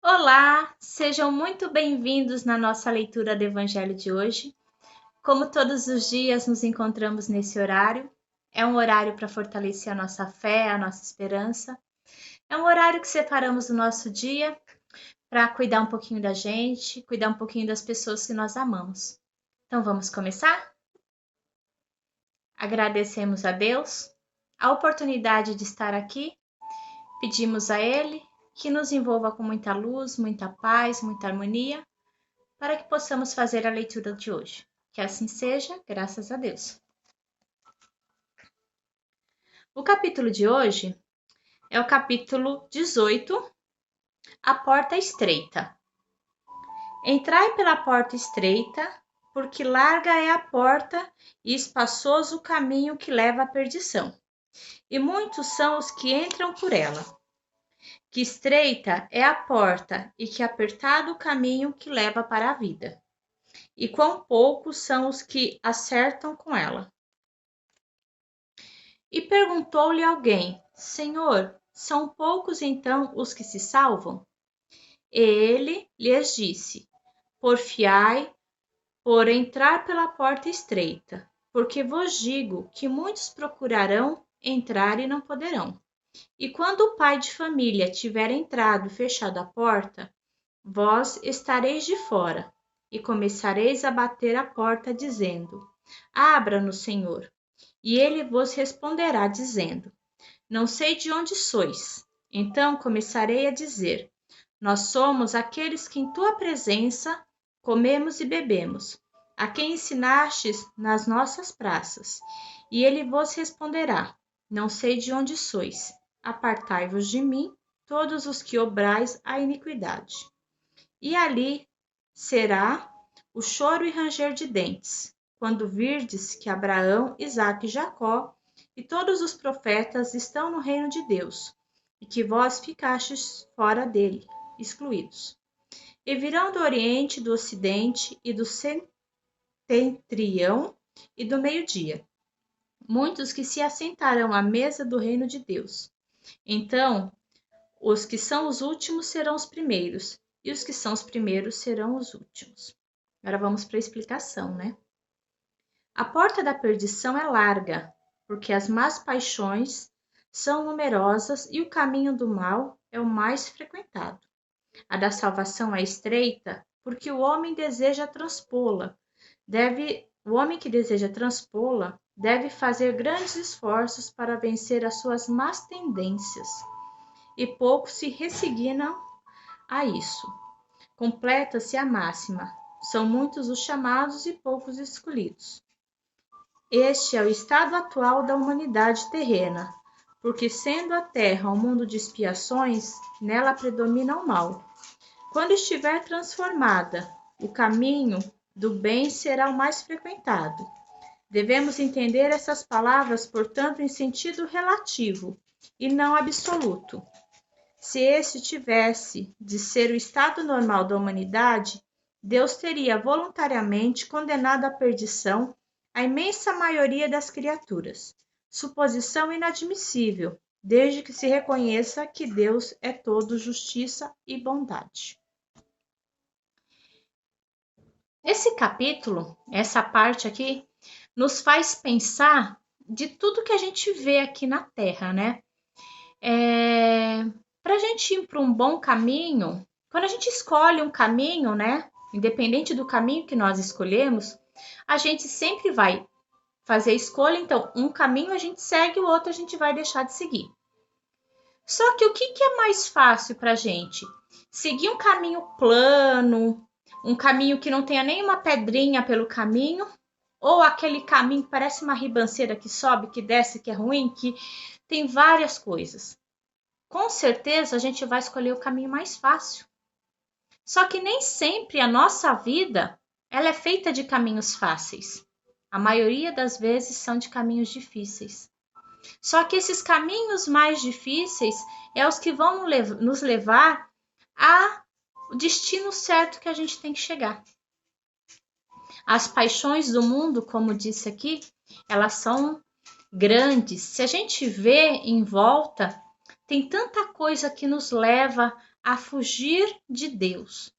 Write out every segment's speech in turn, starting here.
Olá, sejam muito bem-vindos na nossa leitura do Evangelho de hoje. Como todos os dias nos encontramos nesse horário, é um horário para fortalecer a nossa fé, a nossa esperança. É um horário que separamos do nosso dia para cuidar um pouquinho da gente, cuidar um pouquinho das pessoas que nós amamos. Então vamos começar? Agradecemos a Deus a oportunidade de estar aqui. Pedimos a Ele que nos envolva com muita luz, muita paz, muita harmonia, para que possamos fazer a leitura de hoje. Que assim seja, graças a Deus. O capítulo de hoje é o capítulo 18, A Porta Estreita. Entrai pela porta estreita, porque larga é a porta e espaçoso o caminho que leva à perdição, e muitos são os que entram por ela. Que estreita é a porta e que apertado o caminho que leva para a vida, e quão poucos são os que acertam com ela. E perguntou-lhe alguém: Senhor, são poucos então os que se salvam? E ele lhes disse: Porfiai por entrar pela porta estreita, porque vos digo que muitos procurarão entrar e não poderão. E quando o pai de família tiver entrado e fechado a porta, vós estareis de fora, e começareis a bater à porta, dizendo: Abra-nos, Senhor. E ele vos responderá, dizendo: Não sei de onde sois. Então começarei a dizer: Nós somos aqueles que em tua presença comemos e bebemos, a quem ensinastes nas nossas praças. E ele vos responderá: Não sei de onde sois. Apartai-vos de mim, todos os que obrais a iniquidade. E ali será o choro e ranger de dentes, quando virdes que Abraão, Isaque e Jacó e todos os profetas estão no reino de Deus, e que vós ficastes fora dele, excluídos. E virão do Oriente, do Ocidente e do Setentrião e do meio-dia, muitos que se assentarão à mesa do reino de Deus. Então, os que são os últimos serão os primeiros, e os que são os primeiros serão os últimos. Agora vamos para a explicação, né? A porta da perdição é larga, porque as más paixões são numerosas e o caminho do mal é o mais frequentado. A da salvação é estreita, porque o homem deseja transpô-la. O homem que deseja transpô-la deve fazer grandes esforços para vencer as suas más tendências, e poucos se resignam a isso. Completa-se a máxima: são muitos os chamados e poucos escolhidos. Este é o estado atual da humanidade terrena, porque sendo a terra um mundo de expiações, nela predomina o mal. Quando estiver transformada, o caminho do bem será o mais frequentado. Devemos entender essas palavras, portanto, em sentido relativo e não absoluto. Se esse tivesse de ser o estado normal da humanidade, Deus teria voluntariamente condenado à perdição a imensa maioria das criaturas. Suposição inadmissível, desde que se reconheça que Deus é todo justiça e bondade. Esse capítulo, essa parte aqui, nos faz pensar de tudo que a gente vê aqui na Terra, né? Para a gente ir para um bom caminho, quando a gente escolhe um caminho, né? Independente do caminho que nós escolhemos, a gente sempre vai fazer a escolha. Então, um caminho a gente segue, o outro a gente vai deixar de seguir. Só que o que é mais fácil para a gente? Seguir um caminho plano, um caminho que não tenha nenhuma pedrinha pelo caminho, ou aquele caminho que parece uma ribanceira que sobe, que desce, que é ruim, que tem várias coisas. Com certeza a gente vai escolher o caminho mais fácil. Só que nem sempre a nossa vida ela é feita de caminhos fáceis. A maioria das vezes são de caminhos difíceis. Só que esses caminhos mais difíceis é os que vão nos levar ao destino certo que a gente tem que chegar. As paixões do mundo, como disse aqui, elas são grandes. Se a gente vê em volta, tem tanta coisa que nos leva a fugir de Deus.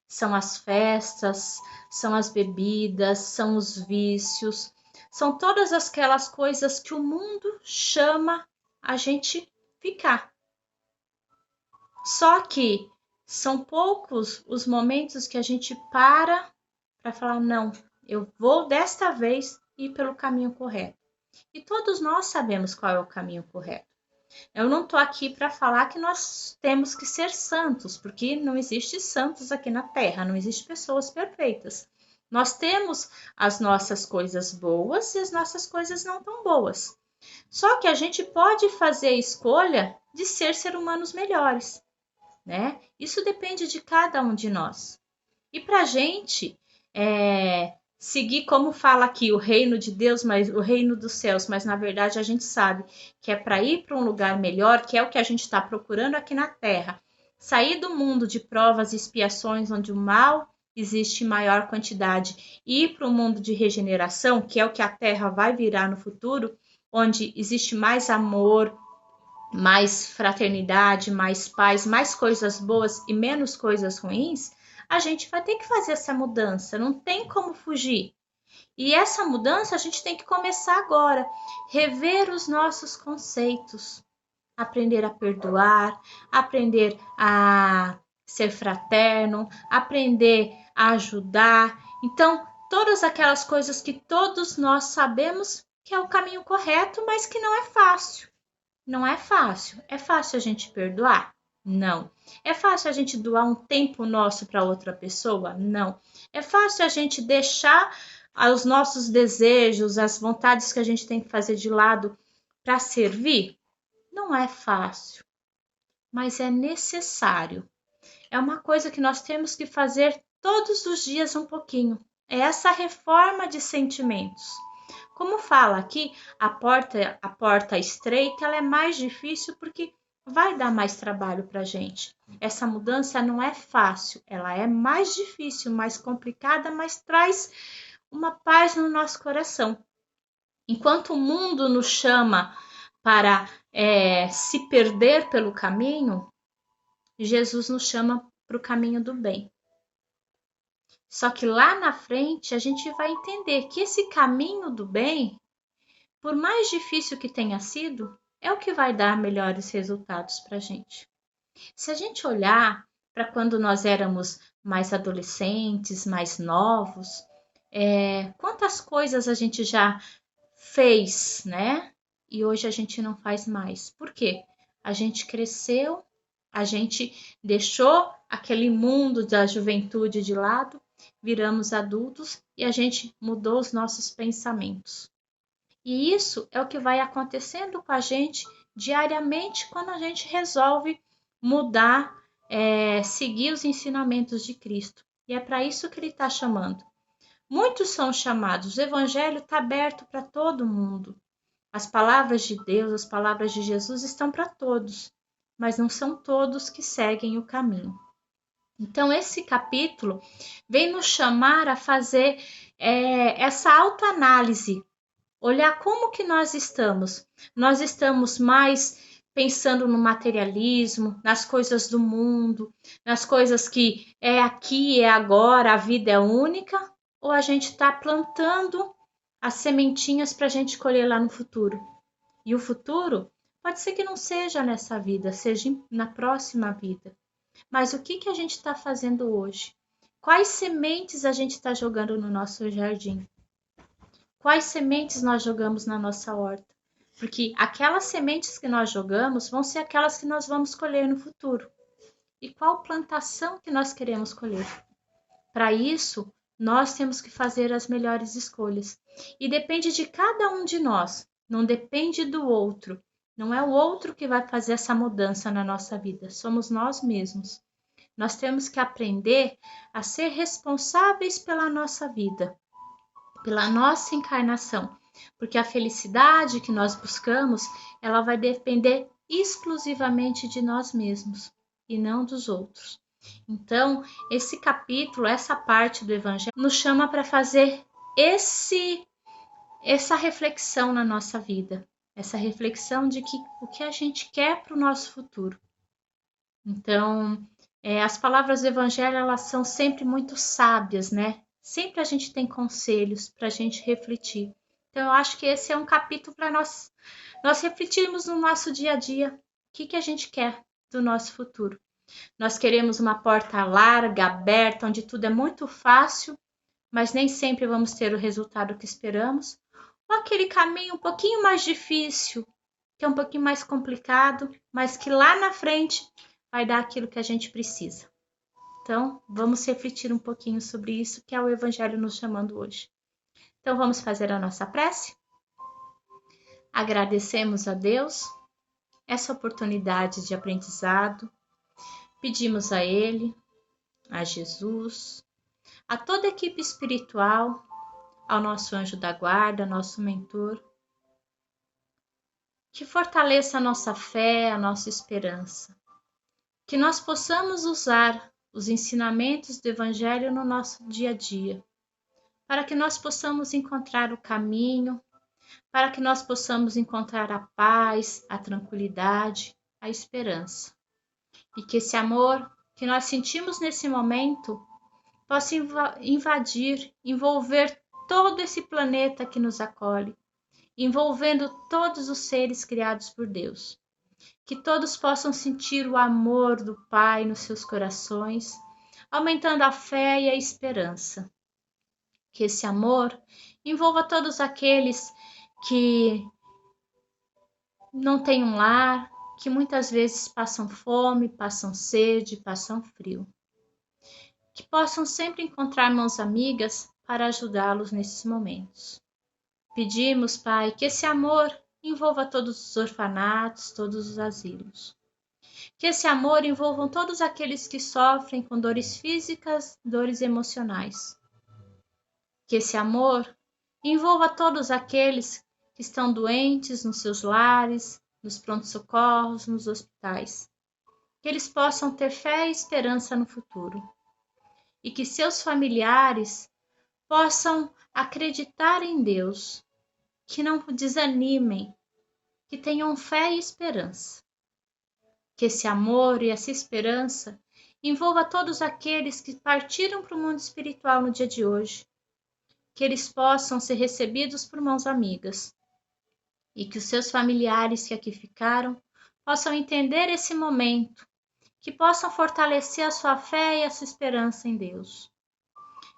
São as festas, são as bebidas, são os vícios, são todas aquelas coisas que o mundo chama a gente ficar. Só que são poucos os momentos que a gente para falar, não, eu vou desta vez ir pelo caminho correto. E todos nós sabemos qual é o caminho correto. Eu não estou aqui para falar que nós temos que ser santos, porque não existe santos aqui na Terra, não existe pessoas perfeitas. Nós temos as nossas coisas boas e as nossas coisas não tão boas. Só que a gente pode fazer a escolha de ser humanos melhores, né? Isso depende de cada um de nós. E para a gente seguir, como fala aqui, o reino de Deus, mas o reino dos céus, mas na verdade a gente sabe que é para ir para um lugar melhor, que é o que a gente está procurando aqui na Terra. Sair do mundo de provas e expiações, onde o mal existe em maior quantidade, e ir para um mundo de regeneração, que é o que a Terra vai virar no futuro, onde existe mais amor, mais fraternidade, mais paz, mais coisas boas e menos coisas ruins, a gente vai ter que fazer essa mudança, não tem como fugir. E essa mudança a gente tem que começar agora, rever os nossos conceitos, aprender a perdoar, aprender a ser fraterno, aprender a ajudar. Então, todas aquelas coisas que todos nós sabemos que é o caminho correto, mas que não é fácil. Não é fácil. É fácil a gente perdoar? Não. É fácil a gente doar um tempo nosso para outra pessoa? Não. É fácil a gente deixar os nossos desejos, as vontades que a gente tem que fazer de lado para servir? Não é fácil, mas é necessário. É uma coisa que nós temos que fazer todos os dias um pouquinho. É essa reforma de sentimentos. Como fala aqui, a porta estreita ela é mais difícil porque vai dar mais trabalho para a gente. Essa mudança não é fácil, ela é mais difícil, mais complicada, mas traz uma paz no nosso coração. Enquanto o mundo nos chama para se perder pelo caminho, Jesus nos chama para o caminho do bem. Só que lá na frente a gente vai entender que esse caminho do bem, por mais difícil que tenha sido, é o que vai dar melhores resultados para a gente. Se a gente olhar para quando nós éramos mais adolescentes, mais novos, quantas coisas a gente já fez, né? E hoje a gente não faz mais. Por quê? A gente cresceu, a gente deixou aquele mundo da juventude de lado, viramos adultos e a gente mudou os nossos pensamentos. E isso é o que vai acontecendo com a gente diariamente quando a gente resolve mudar, seguir os ensinamentos de Cristo. E é para isso que ele está chamando. Muitos são chamados, o evangelho está aberto para todo mundo. As palavras de Deus, as palavras de Jesus estão para todos, mas não são todos que seguem o caminho. Então, esse capítulo vem nos chamar a fazer essa autoanálise, olhar como que nós estamos. Nós estamos mais pensando no materialismo, nas coisas do mundo, nas coisas que é aqui, é agora, a vida é única, ou a gente está plantando as sementinhas para a gente colher lá no futuro. E o futuro pode ser que não seja nessa vida, seja na próxima vida. Mas o que a gente está fazendo hoje? Quais sementes a gente está jogando no nosso jardim? Quais sementes nós jogamos na nossa horta? Porque aquelas sementes que nós jogamos vão ser aquelas que nós vamos colher no futuro. E qual plantação que nós queremos colher? Para isso, nós temos que fazer as melhores escolhas. E depende de cada um de nós, não depende do outro. Não é o outro que vai fazer essa mudança na nossa vida, somos nós mesmos. Nós temos que aprender a ser responsáveis pela nossa vida, pela nossa encarnação, porque a felicidade que nós buscamos, ela vai depender exclusivamente de nós mesmos e não dos outros. Então, esse capítulo, essa parte do Evangelho, nos chama para fazer essa reflexão na nossa vida, essa reflexão de que o que a gente quer para o nosso futuro. Então, As palavras do Evangelho, elas são sempre muito sábias, né? Sempre a gente tem conselhos para a gente refletir. Então, eu acho que esse é um capítulo para nós refletirmos no nosso dia a dia. O que a gente quer do nosso futuro? Nós queremos uma porta larga, aberta, onde tudo é muito fácil, mas nem sempre vamos ter o resultado que esperamos. Ou aquele caminho um pouquinho mais difícil, que é um pouquinho mais complicado, mas que lá na frente vai dar aquilo que a gente precisa. Então, vamos refletir um pouquinho sobre isso, que é o Evangelho nos chamando hoje. Então, vamos fazer a nossa prece? Agradecemos a Deus essa oportunidade de aprendizado, pedimos a Ele, a Jesus, a toda a equipe espiritual, ao nosso anjo da guarda, nosso mentor, que fortaleça a nossa fé, a nossa esperança, que nós possamos usar os ensinamentos do Evangelho no nosso dia a dia, para que nós possamos encontrar o caminho, para que nós possamos encontrar a paz, a tranquilidade, a esperança. E que esse amor que nós sentimos nesse momento possa invadir, envolver todo esse planeta que nos acolhe, envolvendo todos os seres criados por Deus. Que todos possam sentir o amor do Pai nos seus corações, aumentando a fé e a esperança. Que esse amor envolva todos aqueles que não têm um lar, que muitas vezes passam fome, passam sede, passam frio. Que possam sempre encontrar mãos amigas para ajudá-los nesses momentos. Pedimos, Pai, que esse amor envolva todos os orfanatos, todos os asilos. Que esse amor envolva todos aqueles que sofrem com dores físicas, dores emocionais. Que esse amor envolva todos aqueles que estão doentes nos seus lares, nos prontos-socorros, nos hospitais. Que eles possam ter fé e esperança no futuro. E que seus familiares possam acreditar em Deus, que não desanimem, que tenham fé e esperança. Que esse amor e essa esperança envolva todos aqueles que partiram para o mundo espiritual no dia de hoje, que eles possam ser recebidos por mãos amigas e que os seus familiares que aqui ficaram possam entender esse momento, que possam fortalecer a sua fé e a sua esperança em Deus.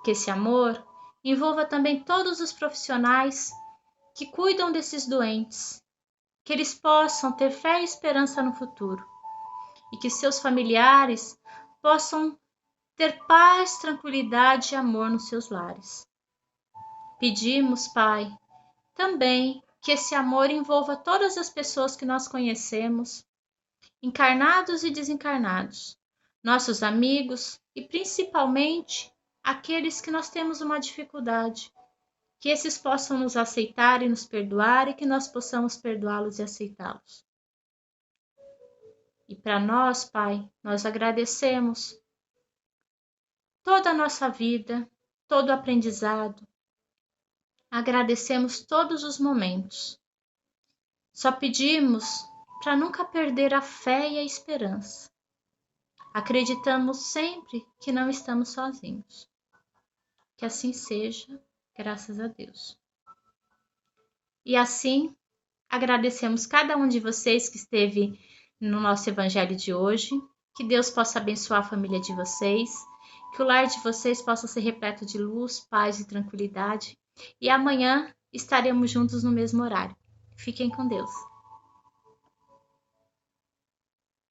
Que esse amor envolva também todos os profissionais que cuidam desses doentes, que eles possam ter fé e esperança no futuro e que seus familiares possam ter paz, tranquilidade e amor nos seus lares. Pedimos, Pai, também que esse amor envolva todas as pessoas que nós conhecemos, encarnados e desencarnados, nossos amigos e principalmente aqueles que nós temos uma dificuldade, que esses possam nos aceitar e nos perdoar e que nós possamos perdoá-los e aceitá-los. E para nós, Pai, nós agradecemos toda a nossa vida, todo o aprendizado, agradecemos todos os momentos. Só pedimos para nunca perder a fé e a esperança. Acreditamos sempre que não estamos sozinhos. Que assim seja, graças a Deus. E assim, agradecemos cada um de vocês que esteve no nosso evangelho de hoje. Que Deus possa abençoar a família de vocês, que o lar de vocês possa ser repleto de luz, paz e tranquilidade. E amanhã estaremos juntos no mesmo horário. Fiquem com Deus.